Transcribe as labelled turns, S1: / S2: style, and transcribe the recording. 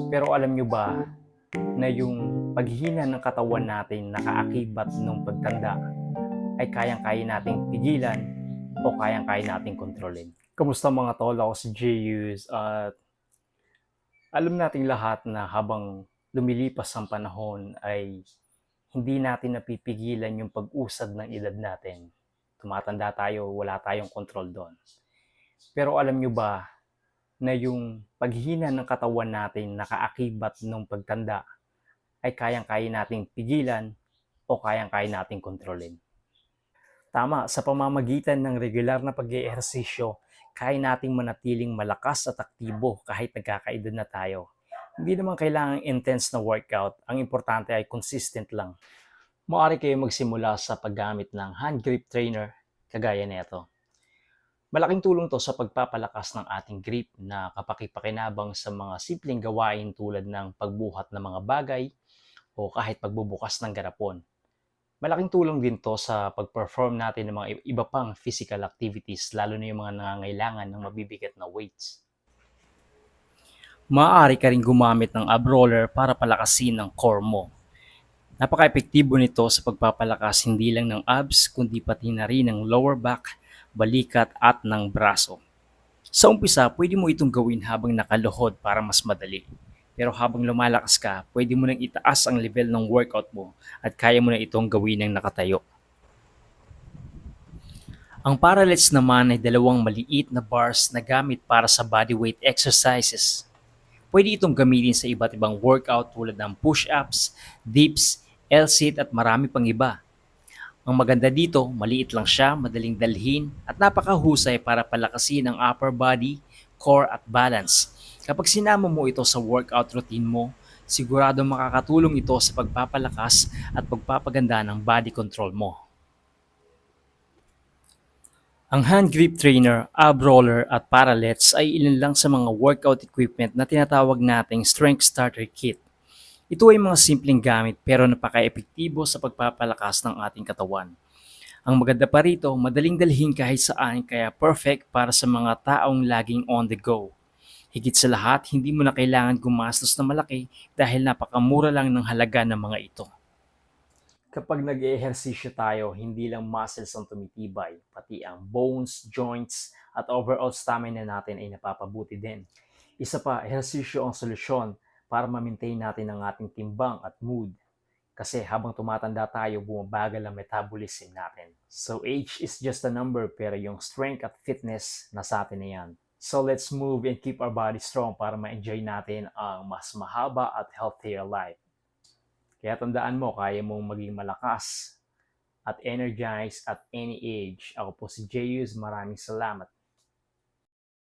S1: Pero alam nyo ba na yung paghihina ng katawan natin nakaakibat ng pagtanda ay kayang-kaya nating pigilan o kayang-kaya nating kontrolin? Kamusta mga tol? Ako si Jeyus at alam nating lahat na habang lumilipas ang panahon ay hindi natin napipigilan yung pag-usad ng edad natin. Tumatanda tayo, wala tayong kontrol doon. Pero alam nyo ba na yung paghihina ng katawan natin nakaakibat ng pagtanda ay kayang-kaya nating pigilan o kayang-kaya nating kontrolin? Tama, sa pamamagitan ng regular na pag-eehersisyo, kaya nating manatiling malakas at aktibo kahit nagkakaedad na tayo. Hindi naman kailangang intense na workout, ang importante ay consistent lang. Maaari kayo magsimula sa paggamit ng hand grip trainer kagaya nito. Malaking tulong to sa pagpapalakas ng ating grip na kapakipakinabang sa mga simpleng gawain tulad ng pagbuhat ng mga bagay o kahit pagbubukas ng garapon. Malaking tulong din to sa pag-perform natin ng mga iba pang physical activities, lalo na yung mga nangangailangan ng mabibigat na weights. Maaari ka rin gumamit ng ab roller para palakasin ang core mo. Napaka-epektibo nito sa pagpapalakas hindi lang ng abs kundi pati na rin ng lower back, balikat at ng braso. Sa umpisa, pwede mo itong gawin habang nakaluhod para mas madali. Pero habang lumalakas ka, pwede mo nang itaas ang level ng workout mo at kaya mo na itong gawin ng nakatayo. Ang parallels naman ay dalawang maliit na bars na gamit para sa bodyweight exercises. Pwede itong gamitin sa iba't ibang workout tulad ng push-ups, dips, L-sit at marami pang iba. Ang maganda dito, maliit lang siya, madaling dalhin at napakahusay para palakasin ang upper body, core at balance. Kapag sinama mo ito sa workout routine mo, sigurado makakatulong ito sa pagpapalakas at pagpapaganda ng body control mo. Ang hand grip trainer, ab roller at parallels ay ilan lang sa mga workout equipment na tinatawag nating strength starter kit. Ito ay mga simpleng gamit pero napaka-epektibo sa pagpapalakas ng ating katawan. Ang maganda pa rito, madaling dalhin kahit saan kaya perfect para sa mga taong laging on the go. Higit sa lahat, hindi mo na kailangan gumastos na malaki dahil napakamura lang ng halaga ng mga ito. Kapag nag-eehersisyo tayo, hindi lang muscles ang tumitibay, pati ang bones, joints, at overall stamina natin ay napapabuti din. Isa pa, ehersisyo ang solusyon para ma-maintain natin ang ating timbang at mood. Kasi habang tumatanda tayo, bumabagal ang metabolism natin. So age is just a number pero yung strength at fitness nasa atin na yan. So let's move and keep our body strong para ma-enjoy natin ang mas mahaba at healthier life. Kaya tandaan mo, kaya mong maging malakas at energized at any age. Ako po si Jeyus, maraming salamat.